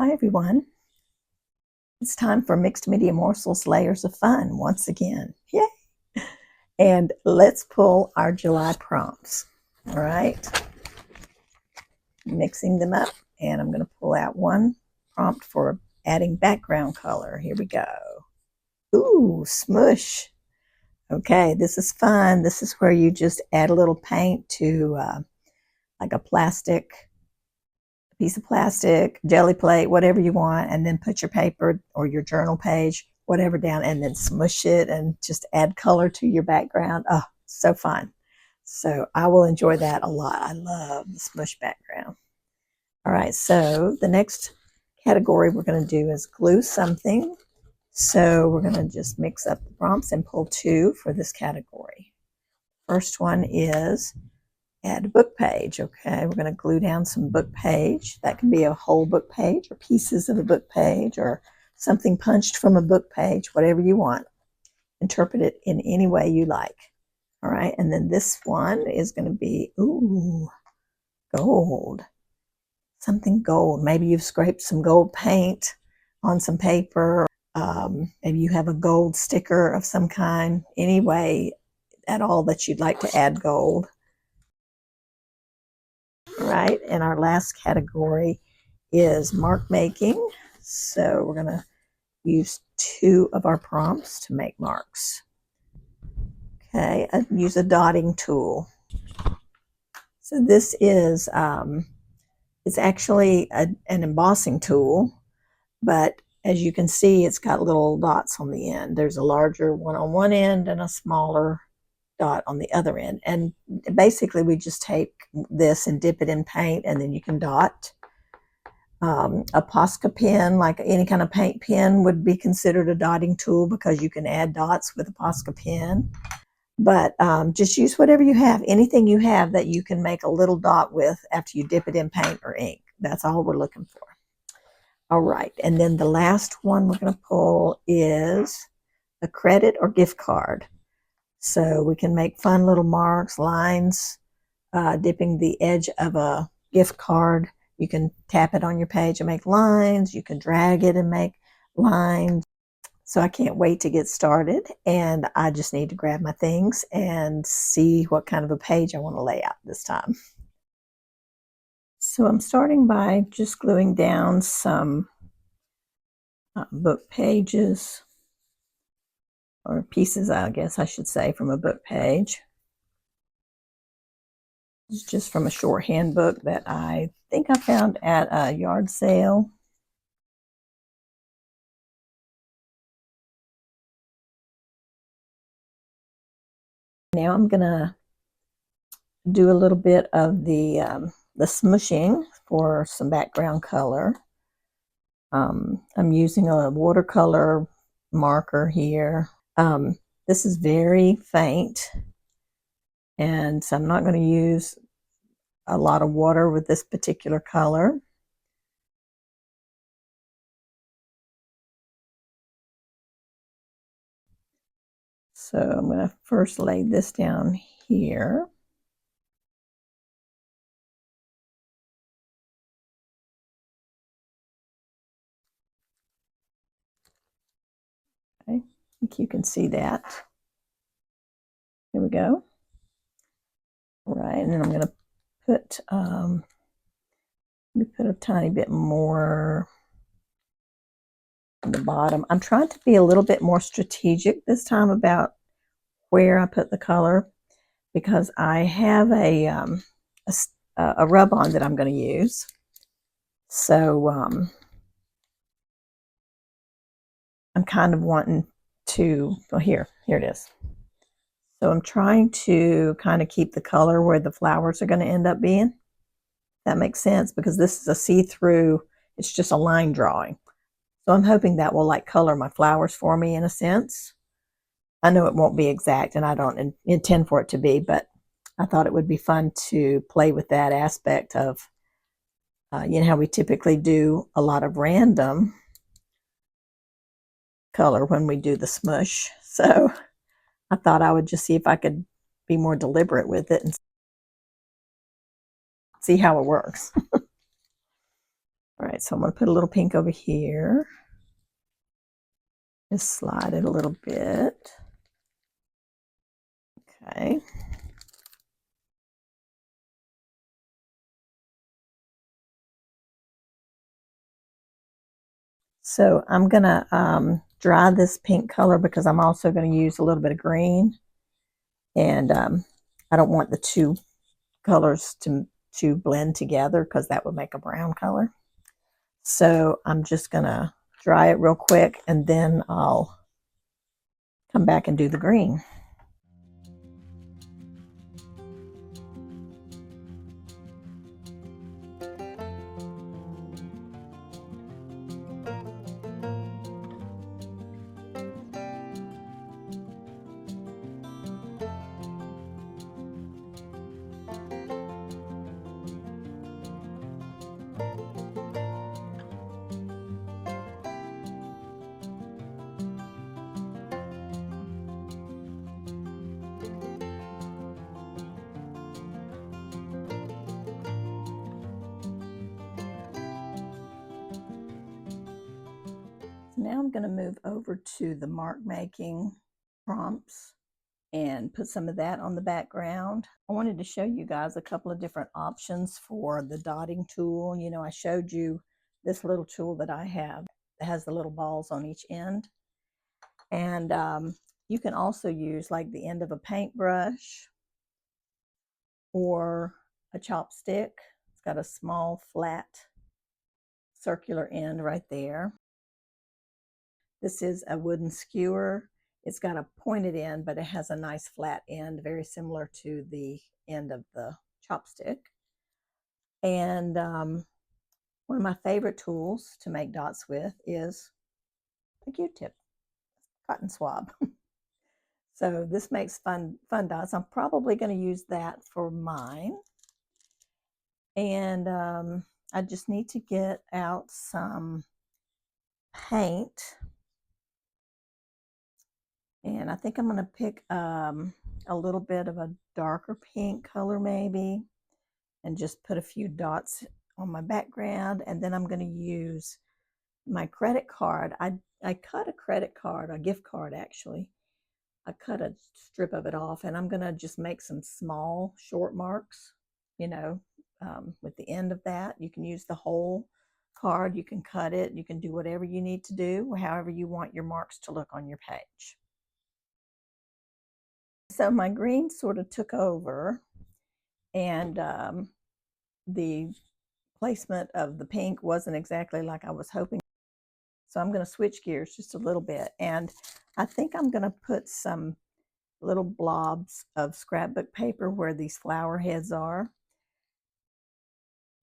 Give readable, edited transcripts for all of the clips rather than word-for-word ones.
Hi everyone. It's time for Mixed Media Morsels Layers of Fun once again. Yay! And let's pull our July prompts. All right. Mixing them up, and I'm going to pull out one prompt for adding background color. Here we go. Ooh, smush. Okay, this is fun. This is where you just add a little paint to like a piece of plastic, jelly plate, whatever you want, and then put your paper or your journal page, whatever down, and then smush it and just add color to your background. Oh, so fun. So I will enjoy that a lot. I love the smush background. All right, so the next category we're going to do is glue something. So we're going to just mix up the prompts and pull two for this category. First one is add a book page. Okay, we're going to glue down some book page. That can be a whole book page or pieces of a book page or something punched from a book page, whatever you want. Interpret it in any way you like. All right, and then this one is going to be, ooh, gold. Something gold. Maybe you've scraped some gold paint on some paper. Maybe you have a gold sticker of some kind. Any way at all that you'd like to add gold. Right, and our last category is mark making. So we're going to use two of our prompts to make marks. Okay, use a dotting tool. So this is it's actually an embossing tool, but as you can see, it's got little dots on the end. There's a larger one on one end and a smaller dot on the other end. And basically we just take this and dip it in paint, and then you can dot. A Posca pen, like any kind of paint pen, would be considered a dotting tool because you can add dots with a Posca pen. But just use whatever you have, anything you have that you can make a little dot with after you dip it in paint or ink. That's all we're looking for. All right, and then the last one we're going to pull is a credit or gift card. So we can make fun little marks, lines, dipping the edge of a gift card. You can tap it on your page and make lines. You can drag it and make lines. So I can't wait to get started, and I just need to grab my things and see what kind of a page I want to lay out this time. So I'm starting by just gluing down some book pages, or pieces, I guess I should say, from a book page. It's just from a shorthand book that I think I found at a yard sale. Now I'm gonna do a little bit of the smushing for some background color. I'm using a watercolor marker here. This is very faint, and so I'm not going to use a lot of water with this particular color. So I'm going to first lay this down here. Okay, I think you can see that. There we go. All right, and then I'm going to put let me put a tiny bit more on the bottom. I'm trying to be a little bit more strategic this time about where I put the color, because I have a rub-on that I'm going to use. So I'm kind of wanting to, well, here it is. So I'm trying to kind of keep the color where the flowers are going to end up being. That makes sense, because this is a see-through, it's just a line drawing. So I'm hoping that will like color my flowers for me in a sense. I know it won't be exact, and I don't intend for it to be, but I thought it would be fun to play with that aspect of, you know how we typically do a lot of random color when we do the smush. So I thought I would just see if I could be more deliberate with it and see how it works. All right, so I'm going to put a little pink over here. Just slide it a little bit. Okay. So I'm going to dry this pink color because I'm also going to use a little bit of green. And I don't want the two colors to blend together because that would make a brown color. So I'm just going to dry it real quick and then I'll come back and do the green. Now I'm going to move over to the mark making prompts and put some of that on the background. I wanted to show you guys a couple of different options for the dotting tool. You know, I showed you this little tool that I have that has the little balls on each end. And you can also use like the end of a paintbrush or a chopstick. It's got a small flat circular end right there. This is a wooden skewer. It's got a pointed end, but it has a nice flat end, very similar to the end of the chopstick. And one of my favorite tools to make dots with is a Q-tip, cotton swab. So this makes fun dots. I'm probably going to use that for mine. And I just need to get out some paint. And I think I'm going to pick a little bit of a darker pink color maybe, and just put a few dots on my background. And then I'm going to use my credit card. I cut a credit card, a gift card actually. I cut a strip of it off, and I'm going to just make some small short marks, you know, with the end of that. You can use the whole card, you can cut it, you can do whatever you need to do, however you want your marks to look on your page. So my green sort of took over, and the placement of the pink wasn't exactly like I was hoping. So I'm going to switch gears just a little bit, and I think I'm going to put some little blobs of scrapbook paper where these flower heads are.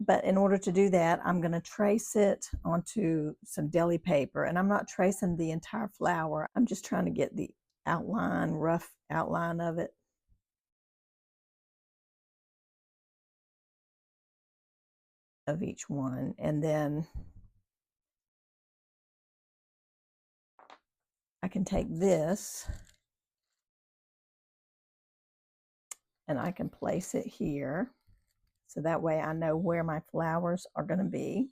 But in order to do that, I'm going to trace it onto some deli paper, and I'm not tracing the entire flower. I'm just trying to get the outline, rough outline of it. Of each one, and then I can take this and I can place it here, so that way I know where my flowers are going to be.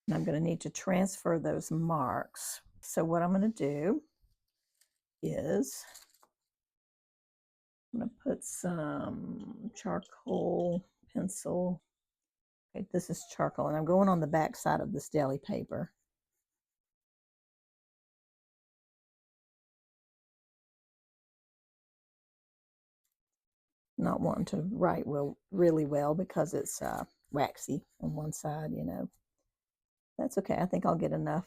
And I'm going to need to transfer those marks. So what I'm going to do is I'm going to put some charcoal pencil. Okay, this is charcoal, and I'm going on the back side of this deli paper. Not wanting to write really well because it's waxy on one side, you know. That's okay. I think I'll get enough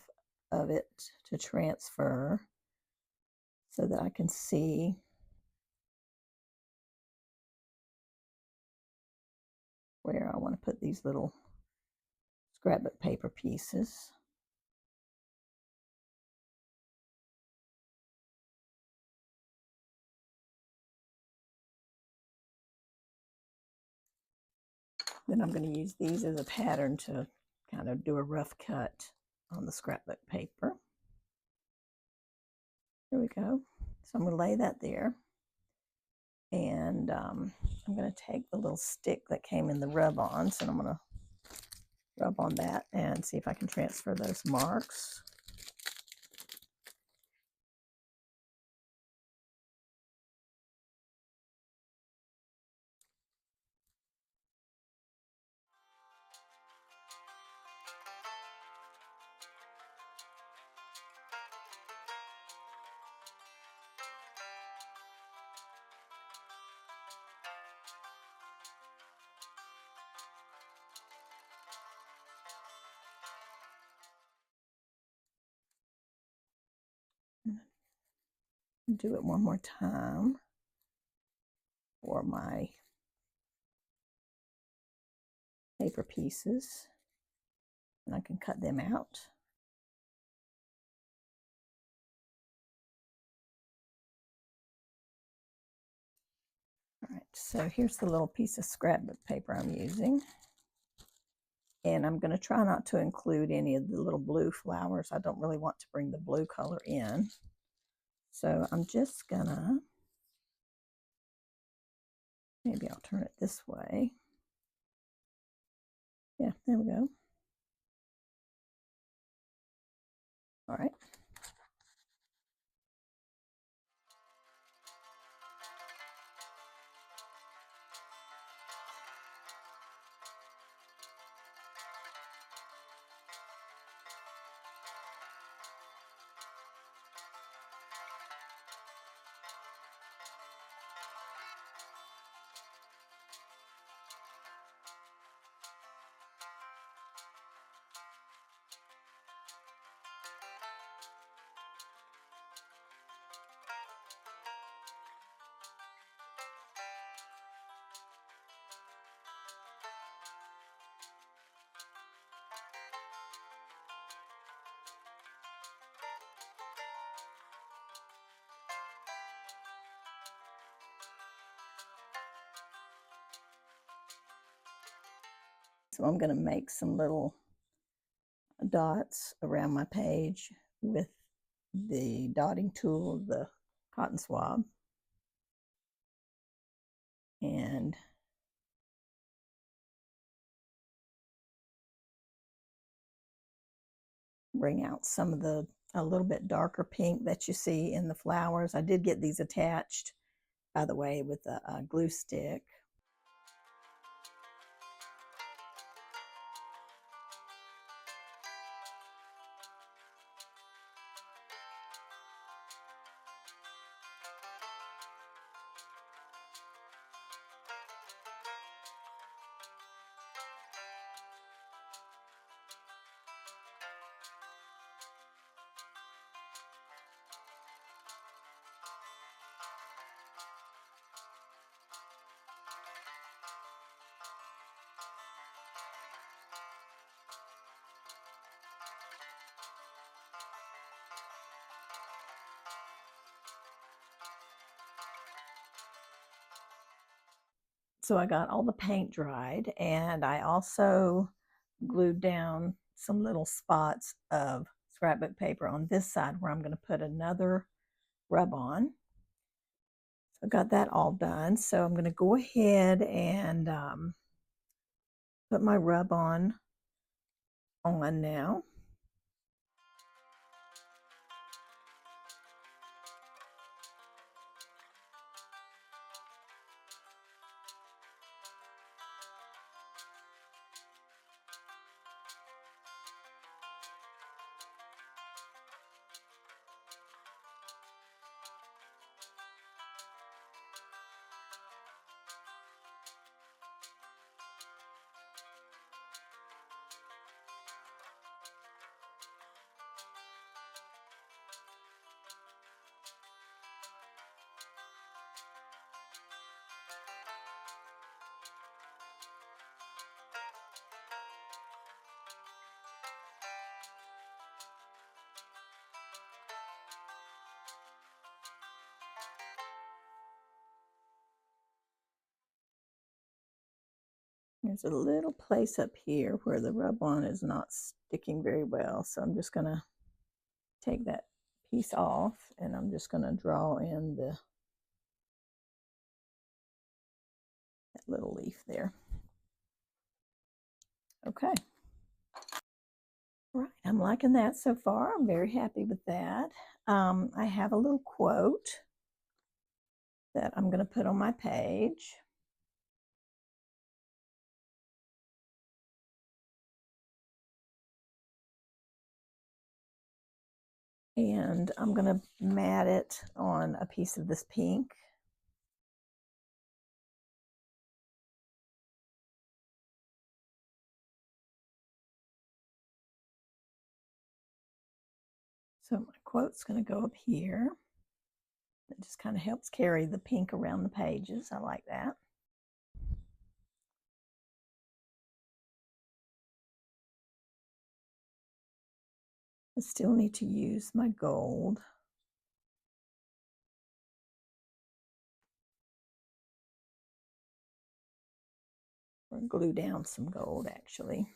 of it to transfer so that I can see where I want to put these little scrapbook paper pieces. Then I'm going to use these as a pattern to kind of do a rough cut on the scrapbook paper. There we go. So I'm going to lay that there. And I'm going to take the little stick that came in the rub-ons, and I'm going to rub on that and see if I can transfer those marks. Do it one more time for my paper pieces, and I can cut them out. All right, so here's the little piece of scrapbook paper I'm using. And I'm going to try not to include any of the little blue flowers. I don't really want to bring the blue color in. So I'm just going to, maybe I'll turn it this way. Yeah, there we go. All right. So I'm going to make some little dots around my page with the dotting tool, the cotton swab. And bring out some of the a little bit darker pink that you see in the flowers. I did get these attached, by the way, with a glue stick. So I got all the paint dried, and I also glued down some little spots of scrapbook paper on this side where I'm going to put another rub on. So I got that all done. So I'm going to go ahead and put my rub on now. There's a little place up here where the rub-on is not sticking very well, so I'm just going to take that piece off, and I'm just going to draw in that little leaf there. Okay, I'm liking that so far. I'm very happy with that. I have a little quote that I'm going to put on my page. And I'm going to mat it on a piece of this pink. So my quote's going to go up here. It just kind of helps carry the pink around the pages. I like that. I still need to use my gold. Or glue down some gold, actually.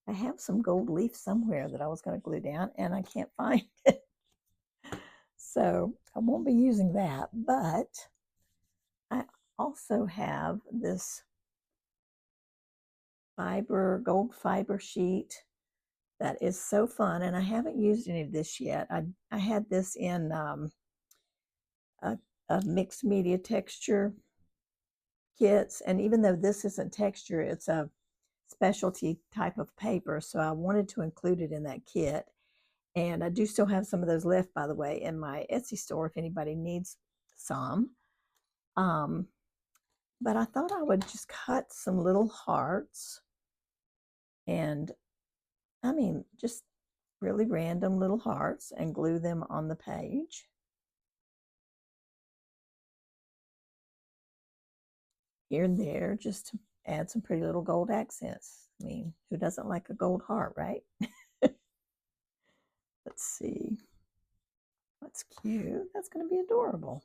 I have some gold leaf somewhere that I was going to glue down, and I can't find it. So I won't be using that, but I also have this gold fiber sheet that is so fun, and I haven't used any of this yet. I had this in a mixed media texture kits, and even though this isn't texture, it's a specialty type of paper, so I wanted to include it in that kit. And I do still have some of those left, by the way, in my Etsy store if anybody needs some. But I thought I would just cut some little hearts, and I mean just really random little hearts, and glue them on the page. Here and there, just to add some pretty little gold accents. I mean, who doesn't like a gold heart, right? Let's see. That's cute. That's going to be adorable.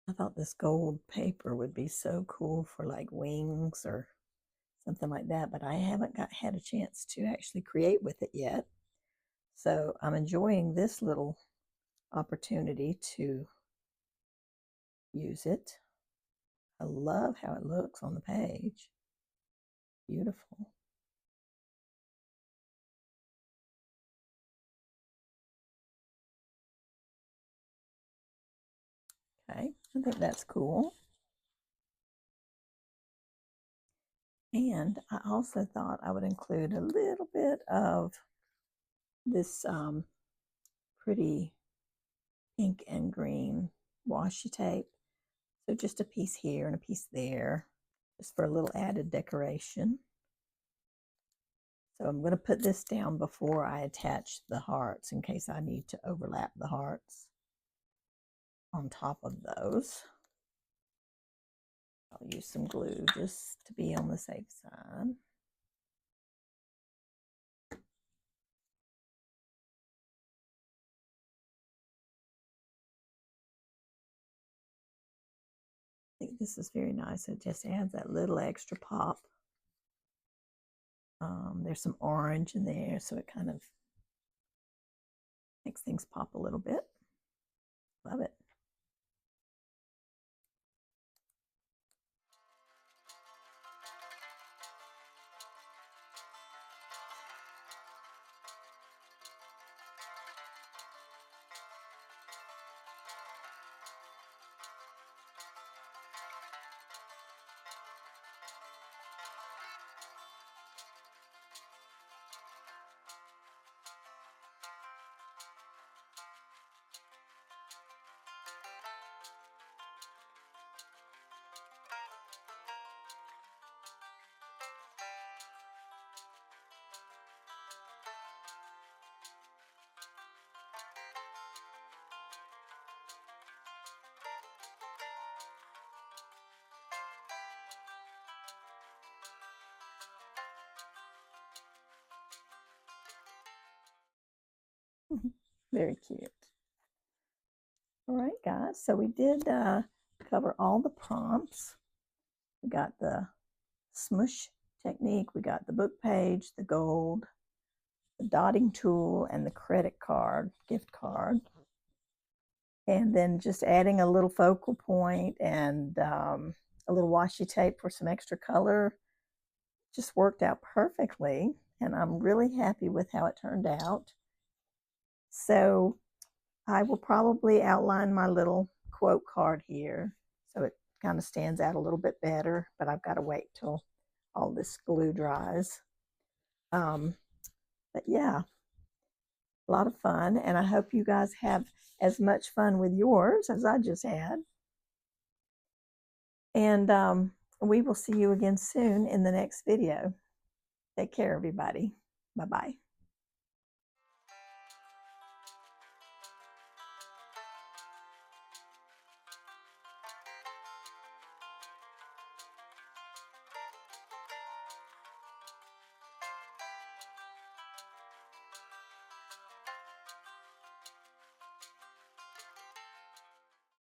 I thought this gold paper would be so cool for like wings or something like that, but I haven't had a chance to actually create with it yet. So I'm enjoying this little opportunity to use it. I love how it looks on the page. Beautiful. Okay, I think that's cool. And I also thought I would include a little bit of this pretty pink and green washi tape. So just a piece here and a piece there, just for a little added decoration. So I'm going to put this down before I attach the hearts in case I need to overlap the hearts on top of those. I'll use some glue just to be on the safe side. I think this is very nice. It just adds that little extra pop. There's some orange in there, so it kind of makes things pop a little bit. Love it. Very cute. All right, guys. So we did cover all the prompts. We got the smush technique. We got the book page, the gold, the dotting tool, and the credit card, gift card. And then just adding a little focal point and a little washi tape for some extra color just worked out perfectly. And I'm really happy with how it turned out. So I will probably outline my little quote card here so it kind of stands out a little bit better, but I've got to wait till all this glue dries. But yeah, a lot of fun, and I hope you guys have as much fun with yours as I just had. And we will see you again soon in the next video. Take care, everybody. Bye-bye.